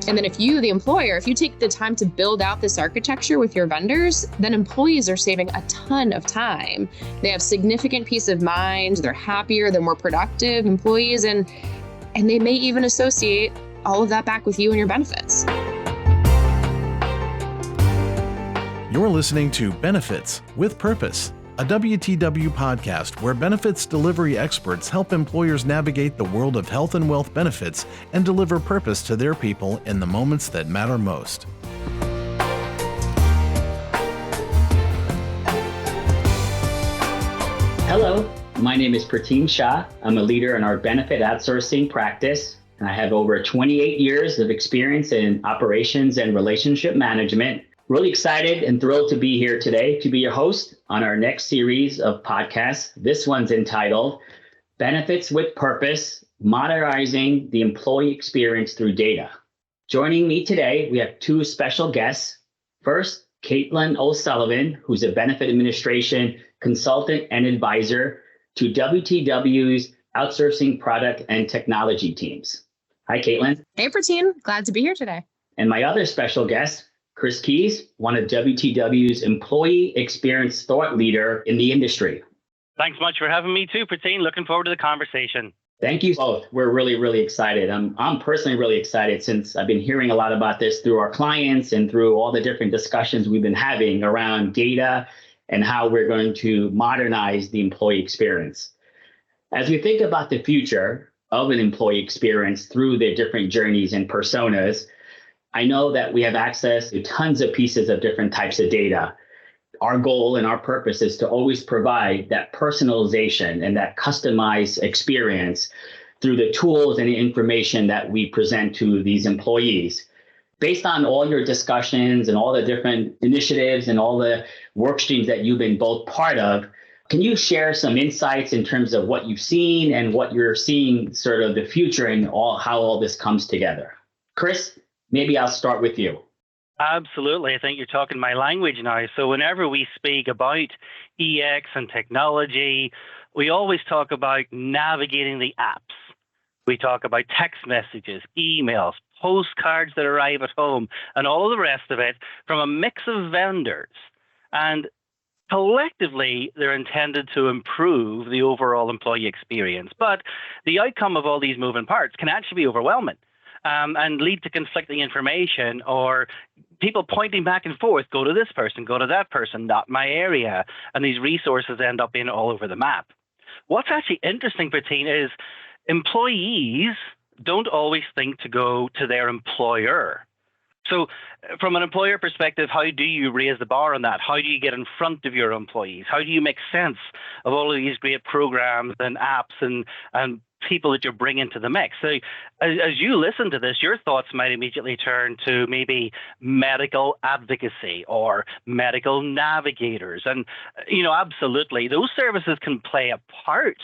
And then if you, the employer, if you take the time to build out this architecture with your vendors, then employees are saving a ton of time. They have significant peace of mind. They're happier, they're more productive employees, and they may even associate all of that back with you and your benefits. You're listening to Benefits with Purpose, a WTW podcast where benefits delivery experts help employers navigate the world of health and wealth benefits and deliver purpose to their people in the moments that matter most. Hello, my name is Pratim Shah. I'm a leader in our benefit outsourcing practice, and I have over 28 years of experience in operations and relationship management. Really excited and thrilled to be here today to be your host on our next series of podcasts. This one's entitled Benefits with Purpose, Modernizing the Employee Experience Through Data. Joining me today, we have two special guests. First, Caitlin O'Sullivan, who's a benefit administration consultant and advisor to WTW's outsourcing product and technology teams. Hi, Caitlin. Hey, Pratim. Glad to be here today. And my other special guest, Chris Keys, one of WTW's employee experience thought leader in the industry. Thanks much for having me too, Pratim. Looking forward to the conversation. Thank you both. We're really, really excited. I'm personally really excited since I've been hearing a lot about this through our clients and through all the different discussions we've been having around data and how we're going to modernize the employee experience. As we think about the future of an employee experience through their different journeys and personas, I know that we have access to tons of pieces of different types of data. Our goal and our purpose is to always provide that personalization and that customized experience through the tools and the information that we present to these employees. Based on all your discussions and all the different initiatives and all the work streams that you've been both part of, can you share some insights in terms of what you've seen and what you're seeing sort of the future and how all this comes together? Chris, maybe I'll start with you. Absolutely. I think you're talking my language now. So whenever we speak about EX and technology, we always talk about navigating the apps. We talk about text messages, emails, postcards that arrive at home, and all of the rest of it from a mix of vendors. And collectively, they're intended to improve the overall employee experience. But the outcome of all these moving parts can actually be overwhelming. And lead to conflicting information or people pointing back and forth, go to this person, go to that person, not my area. And these resources end up being all over the map. What's actually interesting, Pratim, is employees don't always think to go to their employer. So from an employer perspective, how do you raise the bar on that? How do you get in front of your employees? How do you make sense of all of these great programs and apps and people that you're bringing to the mix? So as you listen to this, your thoughts might immediately turn to maybe medical advocacy or medical navigators. And, absolutely, those services can play a part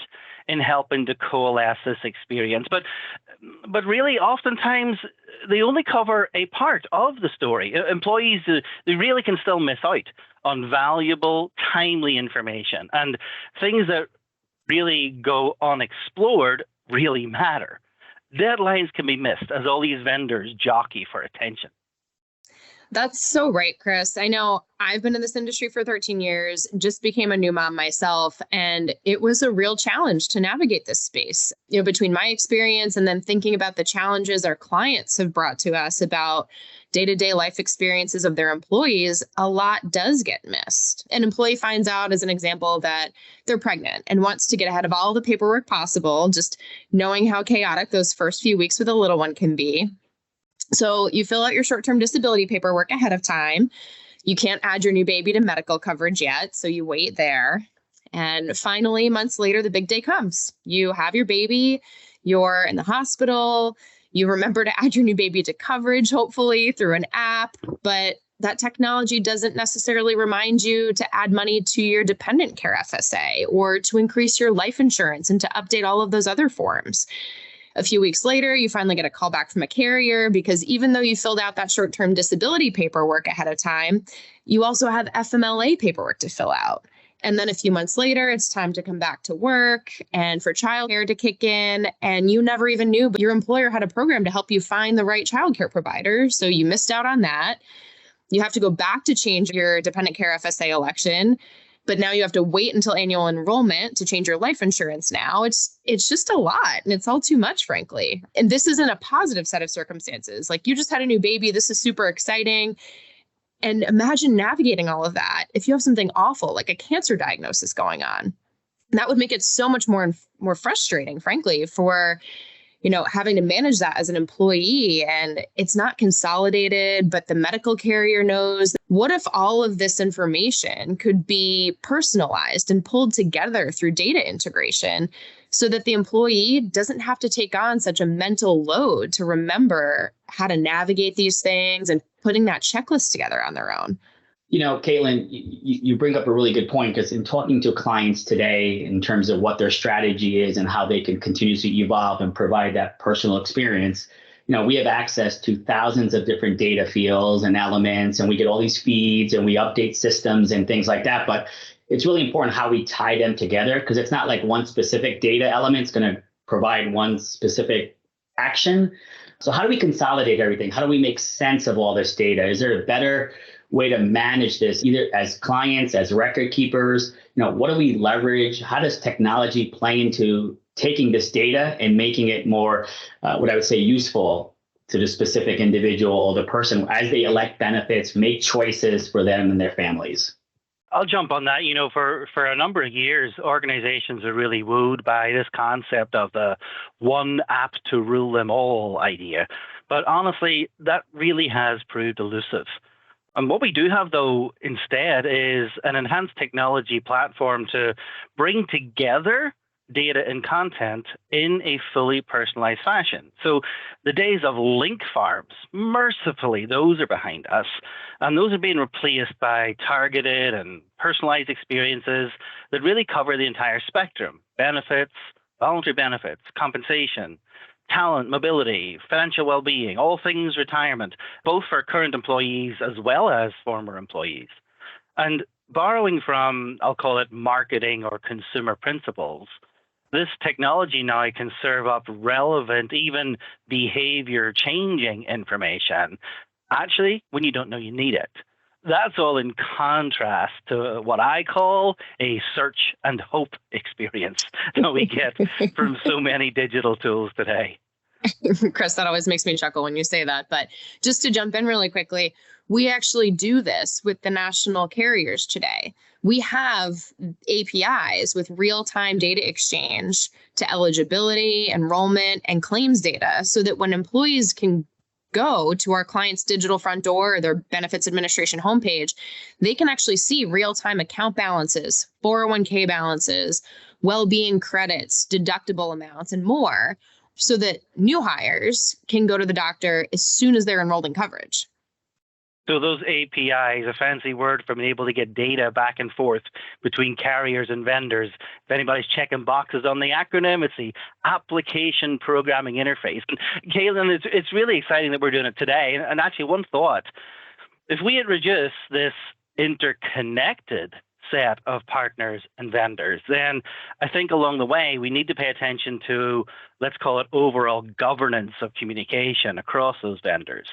in helping to coalesce this experience. But really, oftentimes, they only cover a part of the story. Employees, they really can still miss out on valuable, timely information and things that really go unexplored really matter. Deadlines can be missed as all these vendors jockey for attention. That's so right, Chris. I know I've been in this industry for 13 years, just became a new mom myself, and it was a real challenge to navigate this space. Between my experience and then thinking about the challenges our clients have brought to us about day-to-day life experiences of their employees, a lot does get missed. An employee finds out, as an example, that they're pregnant and wants to get ahead of all the paperwork possible, just knowing how chaotic those first few weeks with a little one can be. So you fill out your short-term disability paperwork ahead of time. You can't add your new baby to medical coverage yet, so you wait there. And finally, months later, the big day comes. You have your baby, you're in the hospital, you remember to add your new baby to coverage, hopefully through an app, but that technology doesn't necessarily remind you to add money to your dependent care FSA or to increase your life insurance and to update all of those other forms. A few weeks later, you finally get a call back from a carrier because even though you filled out that short-term disability paperwork ahead of time, you also have FMLA paperwork to fill out. And then a few months later, it's time to come back to work and for childcare to kick in. And you never even knew, but your employer had a program to help you find the right childcare provider. So you missed out on that. You have to go back to change your dependent care FSA election. But now you have to wait until annual enrollment to change your life insurance now. It's just a lot, and it's all too much, frankly. And this isn't a positive set of circumstances. Like, you just had a new baby. This is super exciting. And imagine navigating all of that if you have something awful, like a cancer diagnosis going on. And that would make it so much more frustrating, frankly, for having to manage that as an employee. And it's not consolidated, but the medical carrier knows. What if all of this information could be personalized and pulled together through data integration so that the employee doesn't have to take on such a mental load to remember how to navigate these things and putting that checklist together on their own? Caitlin, you bring up a really good point, because in talking to clients today in terms of what their strategy is and how they can continuously evolve and provide that personal experience, we have access to thousands of different data fields and elements, and we get all these feeds and we update systems and things like that. But it's really important how we tie them together, because it's not like one specific data element is going to provide one specific action. So how do we consolidate everything? How do we make sense of all this data? Is there a better way to manage this, either as clients, as record keepers? What do we leverage? How does technology play into taking this data and making it more, what I would say, useful to the specific individual or the person as they elect benefits, make choices for them and their families? I'll jump on that. For a number of years, organizations are really wooed by this concept of the one app to rule them all idea. But honestly, that really has proved elusive. And what we do have, though, instead is an enhanced technology platform to bring together data and content in a fully personalized fashion. So the days of link farms, mercifully, those are behind us. And those are being replaced by targeted and personalized experiences that really cover the entire spectrum: benefits, voluntary benefits, compensation, talent, mobility, financial well-being, all things retirement, both for current employees as well as former employees. And borrowing from, I'll call it, marketing or consumer principles, this technology now can serve up relevant, even behavior-changing information, actually, when you don't know you need it. That's all in contrast to what I call a search and hope experience that we get from so many digital tools today. Chris, that always makes me chuckle when you say that. But just to jump in really quickly, we actually do this with the national carriers today. We have APIs with real-time data exchange to eligibility, enrollment, and claims data, so that when employees can go to our client's digital front door or their benefits administration homepage, they can actually see real-time account balances, 401k balances, well-being credits, deductible amounts, and more, so that new hires can go to the doctor as soon as they're enrolled in coverage. So those APIs, a fancy word for being able to get data back and forth between carriers and vendors. If anybody's checking boxes on the acronym, it's the Application Programming Interface. And Caitlin, it's really exciting that we're doing it today. And actually, one thought, if we introduce this interconnected set of partners and vendors, then I think along the way, we need to pay attention to, let's call it, overall governance of communication across those vendors.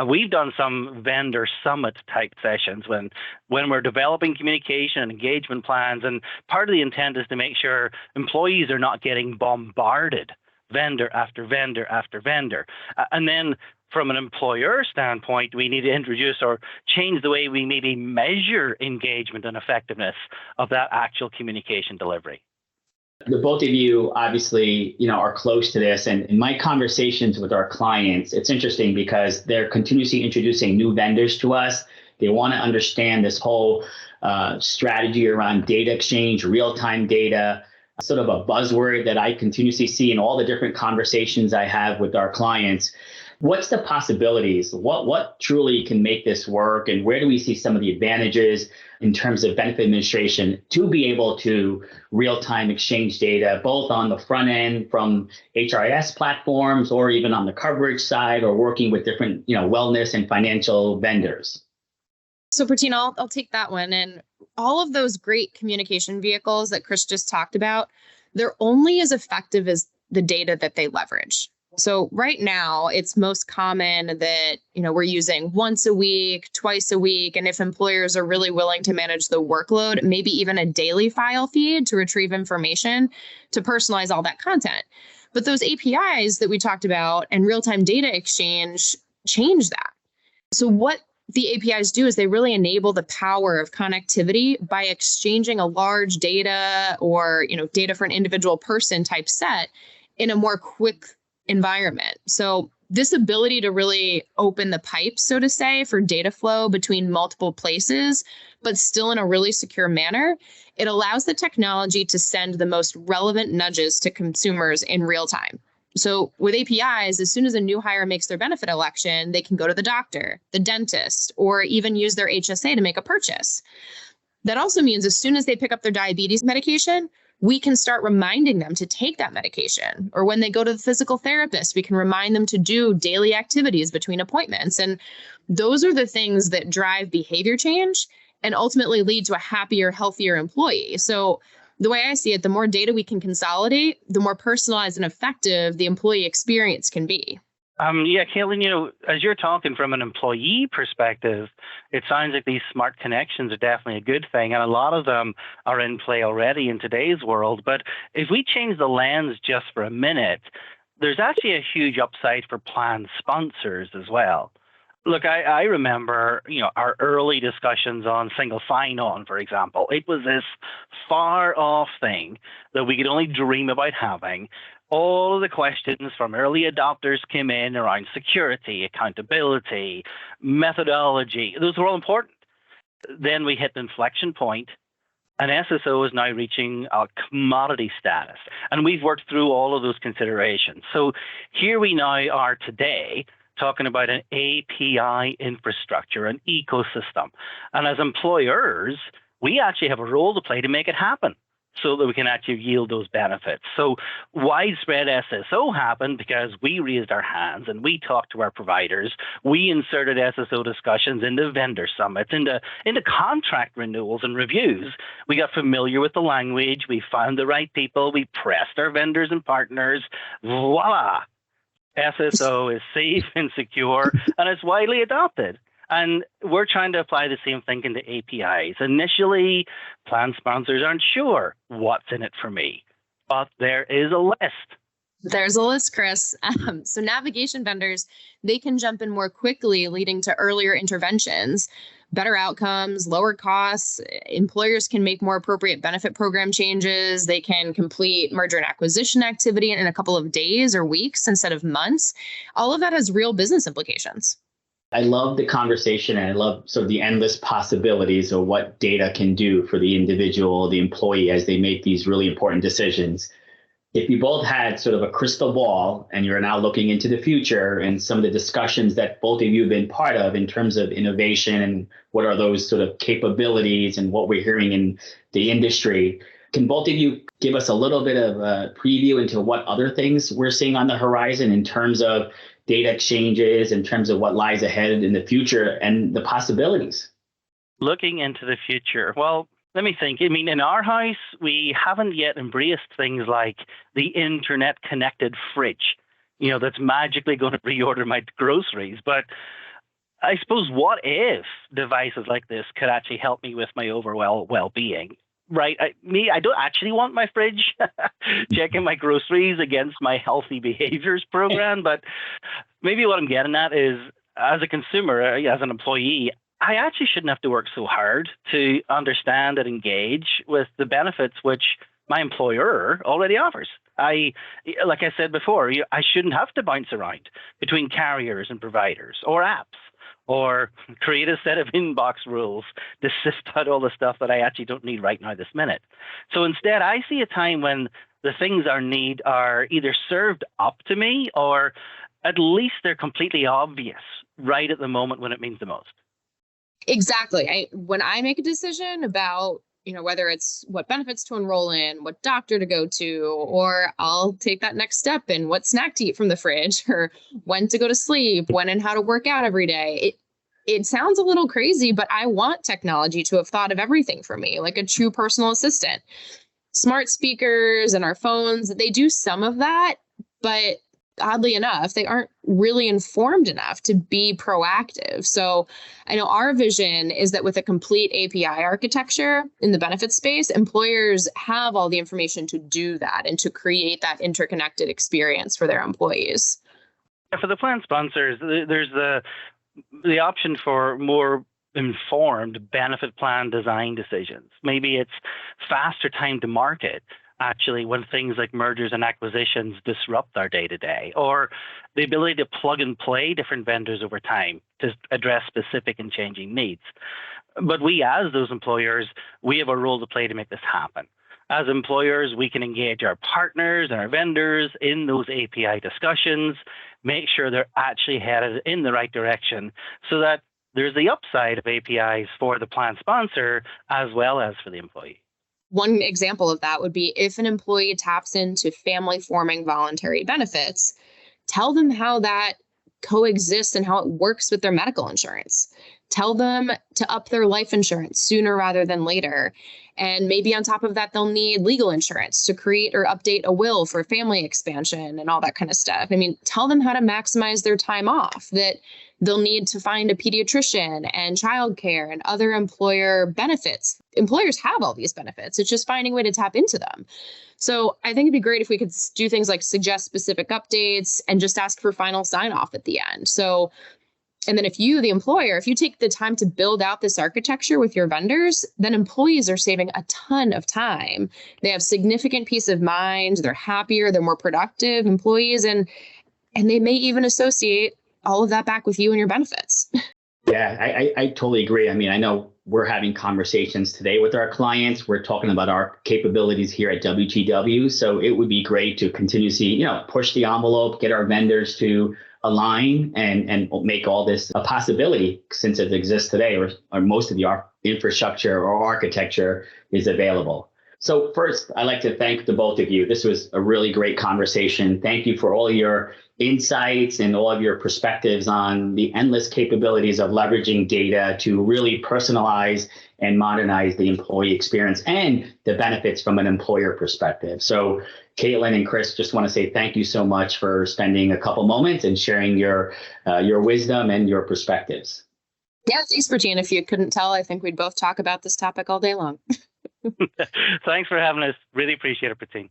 We've done some vendor summit type sessions when we're developing communication and engagement plans. And part of the intent is to make sure employees are not getting bombarded vendor after vendor after vendor. And then from an employer standpoint, we need to introduce or change the way we maybe measure engagement and effectiveness of that actual communication delivery. The both of you obviously, are close to this, and in my conversations with our clients, it's interesting because they're continuously introducing new vendors to us. They want to understand this whole strategy around data exchange, real-time data, sort of a buzzword that I continuously see in all the different conversations I have with our clients. What's the possibilities? What truly can make this work? And where do we see some of the advantages in terms of benefit administration to be able to real-time exchange data, both on the front end from HRIS platforms or even on the coverage side or working with different, wellness and financial vendors? So Pratina, I'll take that one. And all of those great communication vehicles that Chris just talked about, they're only as effective as the data that they leverage. So right now, it's most common that, we're using once a week, twice a week, and if employers are really willing to manage the workload, maybe even a daily file feed to retrieve information to personalize all that content. But those APIs that we talked about and real-time data exchange change that. So what the APIs do is they really enable the power of connectivity by exchanging a large data or, data for an individual person type set in a more quick environment. So this ability to really open the pipes, so to say, for data flow between multiple places, but still in a really secure manner, it allows the technology to send the most relevant nudges to consumers in real time. So with APIs, as soon as a new hire makes their benefit election, they can go to the doctor, the dentist, or even use their HSA to make a purchase. That also means as soon as they pick up their diabetes medication, we can start reminding them to take that medication. Or when they go to the physical therapist, we can remind them to do daily activities between appointments. And those are the things that drive behavior change and ultimately lead to a happier, healthier employee. So the way I see it, the more data we can consolidate, the more personalized and effective the employee experience can be. Yeah, Caitlin, as you're talking from an employee perspective, it sounds like these smart connections are definitely a good thing. And a lot of them are in play already in today's world. But if we change the lens just for a minute, there's actually a huge upside for plan sponsors as well. Look, I remember, our early discussions on single sign-on, for example. It was this far off thing that we could only dream about having. All of the questions from early adopters came in around security, accountability, methodology. Those were all important. Then we hit the inflection point, and SSO is now reaching a commodity status. And we've worked through all of those considerations. So here we now are today, talking about an API infrastructure, an ecosystem. And as employers, we actually have a role to play to make it happen so that we can actually yield those benefits. So widespread SSO happened because we raised our hands and we talked to our providers. We inserted SSO discussions into vendor summits, into contract renewals and reviews. We got familiar with the language. We found the right people. We pressed our vendors and partners. Voila! SSO is safe and secure, and it's widely adopted. And we're trying to apply the same thinking to APIs. Initially, plan sponsors aren't sure what's in it for me, but there is a list. There's a list, Chris. So navigation vendors, they can jump in more quickly, leading to earlier interventions, better outcomes, lower costs. Employers can make more appropriate benefit program changes. They can complete merger and acquisition activity in a couple of days or weeks instead of months. All of that has real business implications. I love the conversation, and I love sort of the endless possibilities of what data can do for the individual, the employee, as they make these really important decisions. If you both had sort of a crystal ball and you're now looking into the future and some of the discussions that both of you have been part of in terms of innovation and what are those sort of capabilities and what we're hearing in the industry, can both of you give us a little bit of a preview into what other things we're seeing on the horizon in terms of data exchanges, in terms of what lies ahead in the future and the possibilities? Looking into the future, well, let me think. I mean, in our house, we haven't yet embraced things like the internet connected fridge, that's magically going to reorder my groceries. But I suppose what if devices like this could actually help me with my overall well-being? Right. I don't actually want my fridge checking my groceries against my healthy behaviors program. But maybe what I'm getting at is, as a consumer, as an employee, I actually shouldn't have to work so hard to understand and engage with the benefits which my employer already offers. Like I said before, I shouldn't have to bounce around between carriers and providers or apps, or create a set of inbox rules to sift out all the stuff that I actually don't need right now this minute. So instead, I see a time when the things I need are either served up to me, or at least they're completely obvious right at the moment when it means the most. Exactly. When I make a decision about, whether it's what benefits to enroll in, what doctor to go to, or I'll take that next step in what snack to eat from the fridge, or when to go to sleep, when and how to work out every day. it sounds a little crazy, but I want technology to have thought of everything for me, like a true personal assistant. Smart speakers and our phones, they do some of that, but oddly enough, they aren't really informed enough to be proactive. So I know our vision is that with a complete API architecture in the benefits space, employers have all the information to do that and to create that interconnected experience for their employees. For the plan sponsors, there's the option for more informed benefit plan design decisions. Maybe it's faster time to market, actually, when things like mergers and acquisitions disrupt our day-to-day, or the ability to plug and play different vendors over time to address specific and changing needs. But we, as those employers, we have a role to play to make this happen. As employers, we can engage our partners and our vendors in those API discussions, make sure they're actually headed in the right direction so that there's the upside of APIs for the plan sponsor as well as for the employee. One example of that would be if an employee taps into family forming voluntary benefits, tell them how that coexists and how it works with their medical insurance. Tell them to up their life insurance sooner rather than later. And maybe on top of that, they'll need legal insurance to create or update a will for family expansion and all that kind of stuff. I mean, tell them how to maximize their time off, that they'll need to find a pediatrician and childcare and other employer benefits. Employers have all these benefits. It's just finding a way to tap into them. So I think it'd be great if we could do things like suggest specific updates and just ask for final sign off at the end. And then if you, the employer, if you take the time to build out this architecture with your vendors, then employees are saving a ton of time. They have significant peace of mind. They're happier. They're more productive employees. And they may even associate all of that back with you and your benefits. Yeah, I totally agree. I mean, I know we're having conversations today with our clients. We're talking about our capabilities here at WTW. So it would be great to continue to see, push the envelope, get our vendors to align and make all this a possibility since it exists today, or most of the infrastructure or architecture is available. So first, I'd like to thank the both of you. This was a really great conversation. Thank you for all your insights and all of your perspectives on the endless capabilities of leveraging data to really personalize and modernize the employee experience and the benefits from an employer perspective. So Caitlin and Chris, just want to say thank you so much for spending a couple moments and sharing your wisdom and your perspectives. Yeah, thanks, Bertine. If you couldn't tell, I think we'd both talk about this topic all day long. Thanks for having us. Really appreciate it, Bertine.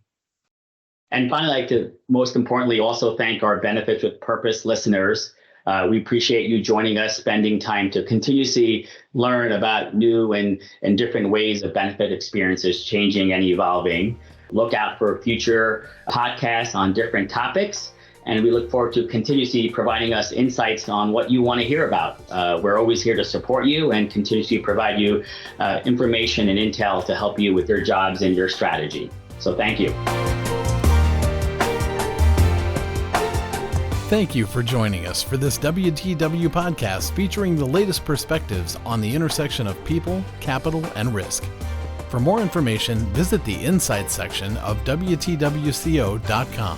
And finally, I'd like to, most importantly, also thank our Benefits with Purpose listeners. We appreciate you joining us, spending time to continuously learn about new and different ways of benefit experiences changing and evolving. Look out for future podcasts on different topics. And we look forward to continuously providing us insights on what you want to hear about. We're always here to support you and continuously provide you information and intel to help you with your jobs and your strategy. So thank you. Thank you for joining us for this WTW podcast featuring the latest perspectives on the intersection of people, capital, and risk. For more information, visit the Insights section of WTWCO.com.